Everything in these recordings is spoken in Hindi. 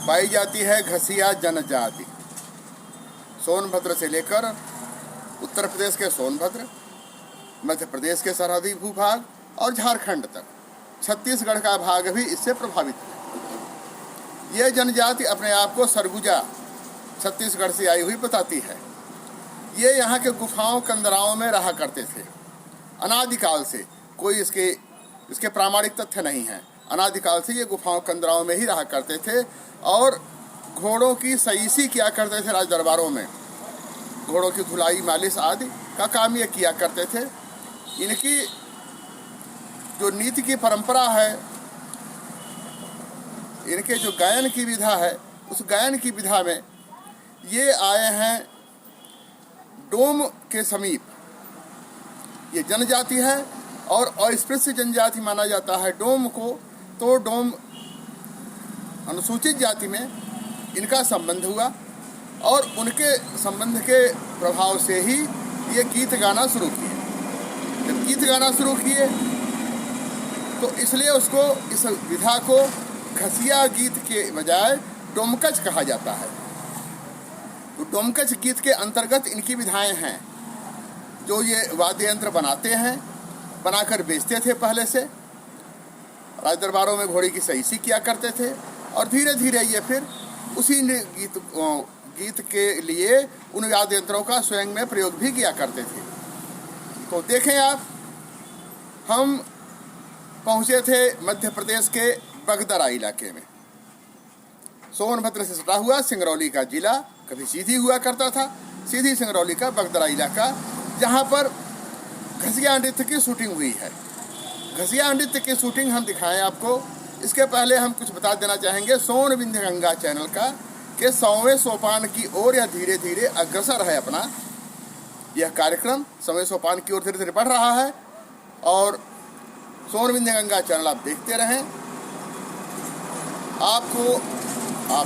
पाई जाती है घसिया जनजाति। सोनभद्र से लेकर उत्तर प्रदेश के सोनभद्र, मध्य प्रदेश के सरहदी भूभाग और झारखंड तक, छत्तीसगढ़ का भाग भी इससे प्रभावित है। ये जनजाति अपने आप को सरगुजा छत्तीसगढ़ से आई हुई बताती है। ये यहाँ के गुफाओं कंदराओं में रहा करते थे अनादिकाल से। कोई इसके प्रामाणिक तथ्य नहीं है। अनादिकाल से ये गुफाओं कंदराओं में ही रहा करते थे और घोड़ों की सईसी किया करते थे। राज दरबारों में घोड़ों की धुलाई, मालिश आदि का काम ये किया करते थे। इनकी जो नीति की परंपरा है, इनके जो गायन की विधा है, उस गायन की विधा में ये आए हैं डोम के समीप। ये जनजाति है और अस्पृश्य जनजाति माना जाता है डोम को। तो डोम अनुसूचित जाति में इनका संबंध हुआ और उनके संबंध के प्रभाव से ही ये गीत गाना शुरू किए। जब गीत गाना शुरू किए तो इसलिए उसको, इस विधा को घसिया गीत के बजाय डोमकच कहा जाता है। तो डोमकच गीत के अंतर्गत इनकी विधाएं हैं जो ये वाद्य यंत्र बनाते हैं, बनाकर बेचते थे। पहले से राज दरबारों में घोड़ी की सईसी किया करते थे और धीरे धीरे ये फिर उसी गीत के लिए उन वाद्य यंत्रों का स्वयं में प्रयोग भी किया करते थे। तो देखें आप, हम पहुँचे थे मध्य प्रदेश के बगदरा इलाके में। सोनभद्र से सटा हुआ सिंगरौली का जिला कभी सीधी हुआ करता था, सीधी सिंगरौली का बगदरा इलाका, जहाँ पर घसिया नृत्य की शूटिंग हुई है। घसिया नृत्य की शूटिंग हम दिखाएं आपको। इसके पहले हम कुछ बता देना चाहेंगे सोन विंध्य गंगा चैनल का कि 100वें सोपान की ओर या धीरे धीरे अग्रसर है अपना यह कार्यक्रम। 100वें सोपान की ओर धीरे धीरे बढ़ रहा है और सोन विंध्य गंगा चैनल आप देखते रहें। आप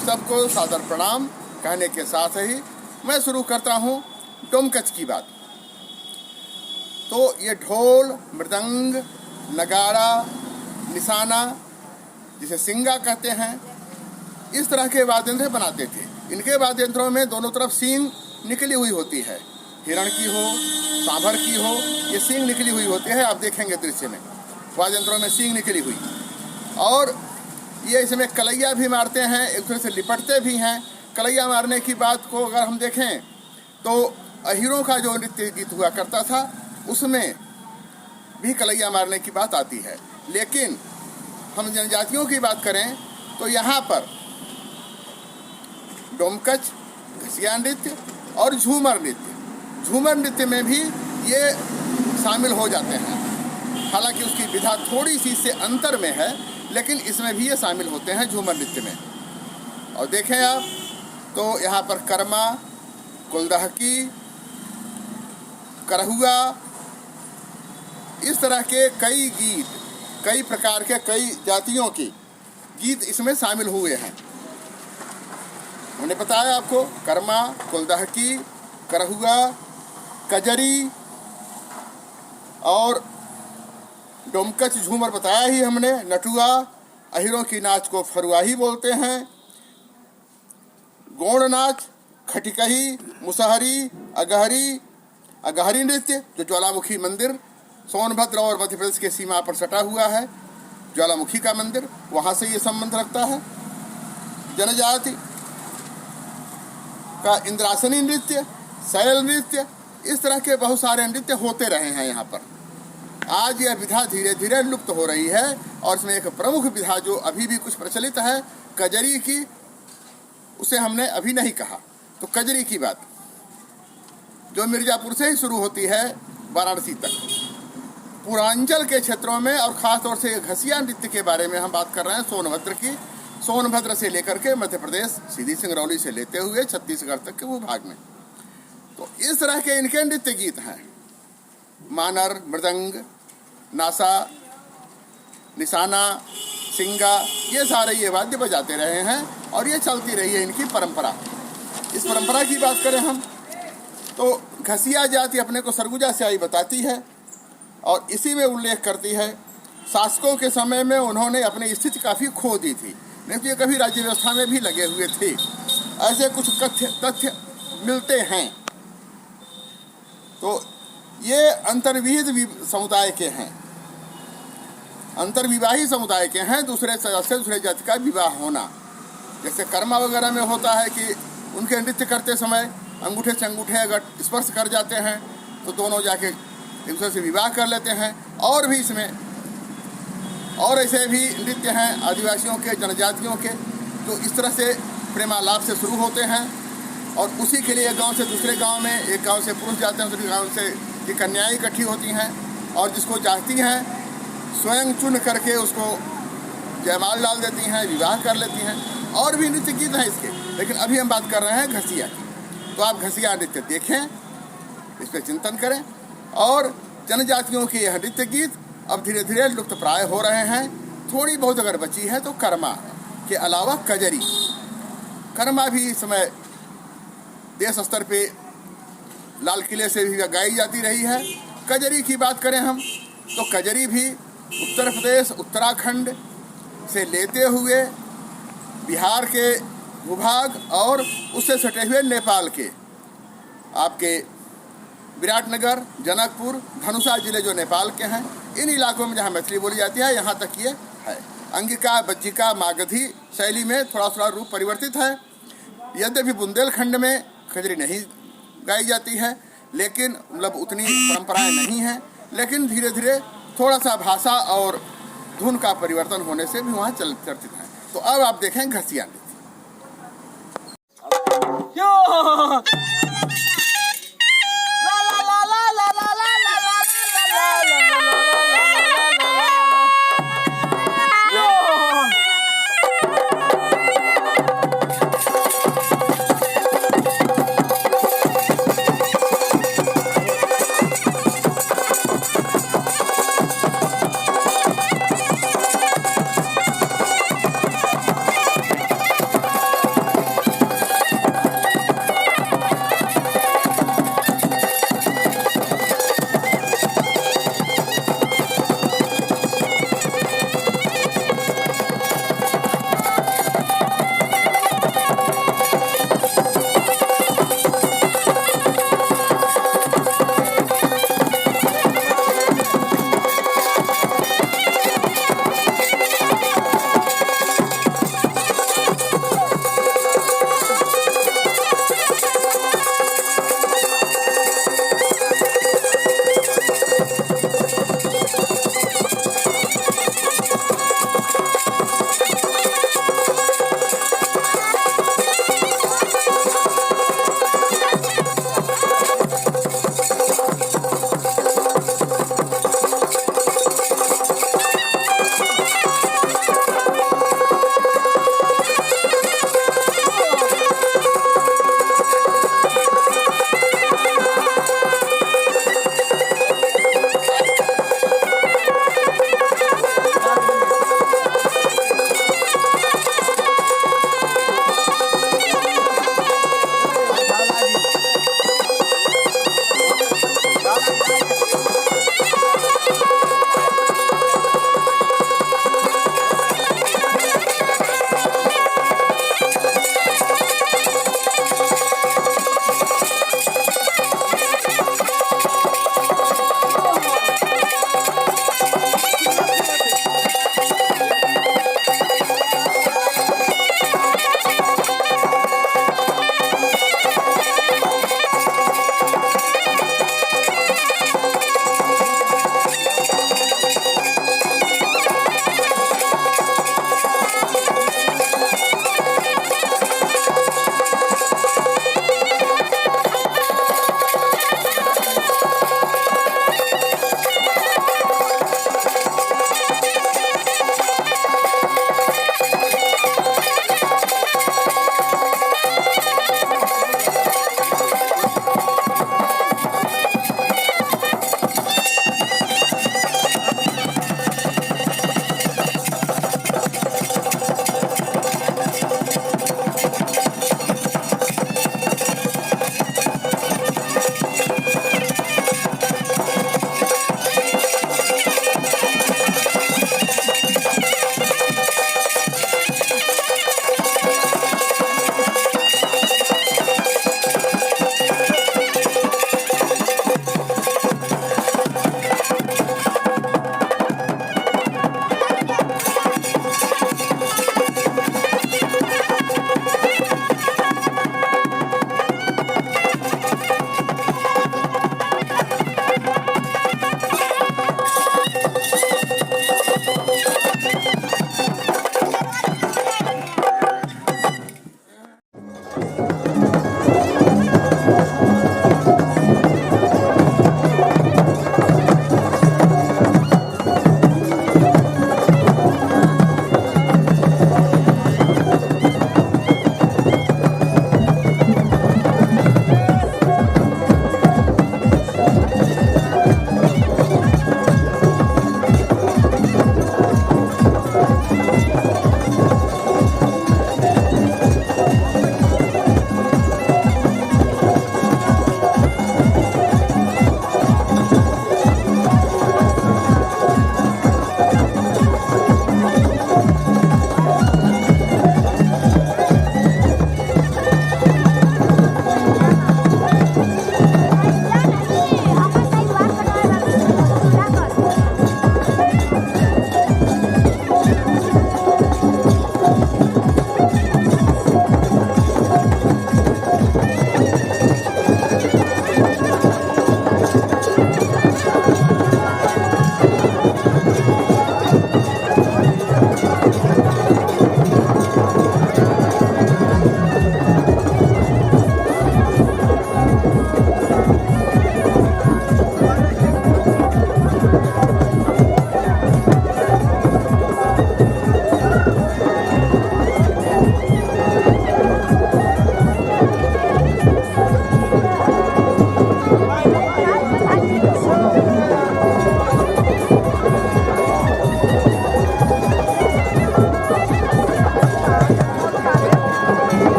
सबको सादर प्रणाम कहने के साथ ही मैं शुरू करता हूँ डोमकच की बात। तो ये ढोल, मृदंग, नगाड़ा, निशाना, जिसे सिंगा कहते हैं, इस तरह के वाद्य यंत्र बनाते थे। इनके वाद्य यंत्रों में दोनों तरफ सींग निकली हुई होती है। हिरण की हो, सांभर की हो, ये सींग निकली हुई होती है। आप देखेंगे दृश्य में वाद्य यंत्रों में सींग निकली हुई। और ये इसमें कलैया भी मारते हैं, एक दूसरे से लिपटते भी हैं। कलैया मारने की बात को अगर हम देखें तो अहीरों का जो नृत्य गीत हुआ करता था उसमें भी कलैया मारने की बात आती है। लेकिन हम जनजातियों की बात करें तो यहाँ पर डोमकच, घसिया नृत्य और झूमर नृत्य में भी ये शामिल हो जाते हैं। हालांकि उसकी विधा थोड़ी सी से अंतर में है, लेकिन इसमें भी ये शामिल होते हैं झूमर नृत्य में। और देखें आप तो यहाँ पर कर्मा, कुलदहकी, करहुआ, इस तरह के कई गीत, कई प्रकार के, कई जातियों के गीत इसमें शामिल हुए हैं। मैंने बताया आपको कर्मा, कुलदहकी, करहुआ, कजरी और डोमकच, झूमर बताया ही हमने। नटुआ, अहिरों की नाच को फरुआही बोलते हैं। गौड़ नाच, खटिकही, मुसहरी, अगहरी नृत्य, जो ज्वालामुखी मंदिर सोनभद्र और मध्य प्रदेश के सीमा पर सटा हुआ है, ज्वालामुखी का मंदिर, वहाँ से ये संबंध रखता है। जनजाति का इंद्रासनी नृत्य, शैल नृत्य, इस तरह के बहुत सारे नृत्य होते रहे हैं यहाँ पर। आज यह विधा धीरे धीरे लुप्त हो रही है और इसमें एक प्रमुख विधा जो अभी भी कुछ प्रचलित है, कजरी की, उसे हमने अभी नहीं कहा। तो कजरी की बात जो मिर्जापुर से ही शुरू होती है वाराणसी तक, पूर्वांचल के क्षेत्रों में, और ख़ास तौर से घसिया नृत्य के बारे में हम बात कर रहे हैं सोनभद्र की। सोनभद्र से लेकर के मध्य प्रदेश, सीधी सिंगरौली से लेते हुए छत्तीसगढ़ तक के भूभाग में। तो इस तरह के इनके नृत्य गीत हैं। मानर, मृदंग, नासा, निशाना, सिंगा, ये सारे ये वाद्य बजाते रहे हैं और ये चलती रही है इनकी परंपरा। इस परंपरा की बात करें हम तो घसिया जाति अपने को सरगुजा से आई बताती है और इसी में उल्लेख करती है शासकों के समय में उन्होंने अपनी स्थिति काफ़ी खो दी थी। नहीं तो ये कभी राज्य व्यवस्था में भी लगे हुए थे। ऐसे कुछ तथ्य मिलते हैं। तो ये अंतर्विहित समुदाय के हैं, अंतर्विवाही समुदाय के हैं। दूसरे सदस्य दूसरे जाति का विवाह होना, जैसे कर्मा वगैरह में होता है कि उनके नृत्य करते समय अंगूठे से अंगूठे अगर स्पर्श कर जाते हैं तो दोनों जाके एक दूसरे से विवाह कर लेते हैं। और भी इसमें और ऐसे भी नृत्य हैं आदिवासियों के, जनजातियों के, जो इस तरह से प्रेमालाप से शुरू होते हैं और उसी के लिए एक गांव से दूसरे गांव में, एक गांव से पुरुष जाते हैं दूसरे गांव से की कन्याएं इकट्ठी होती हैं और जिसको चाहती हैं स्वयं चुन करके उसको जयमाल डाल देती हैं, विवाह कर लेती हैं। और भी नृत्य गीत हैं इसके, लेकिन अभी हम बात कर रहे हैं घसिया की। तो आप घसिया नृत्य देखें, इस पर चिंतन करें। और जनजातियों के यह नृत्य गीत अब धीरे धीरे लुप्त प्राय हो रहे हैं। थोड़ी बहुत अगर बची है तो कर्मा के अलावा कजरी, कर्मा भी इस समय देश स्तर पे लाल किले से भी गाई जाती रही है। कजरी की बात करें हम तो कजरी भी उत्तर प्रदेश, उत्तराखंड से लेते हुए बिहार के भूभाग और उससे सटे हुए नेपाल के आपके विराटनगर, जनकपुर, धनुषा जिले जो नेपाल के हैं, इन इलाकों में जहाँ मैथिली बोली जाती है यहाँ तक ये है। अंगिका, बज्जिका, मागधी शैली में थोड़ा थोड़ा रूप परिवर्तित है। यद्यपि बुंदेलखंड में खजरी नहीं गाई जाती है, लेकिन मतलब उतनी परंपराएं नहीं हैं, लेकिन धीरे धीरे थोड़ा सा भाषा और धुन का परिवर्तन होने से भी वहाँ चर्चित है। तो अब आप देखें घसिया नृत्य।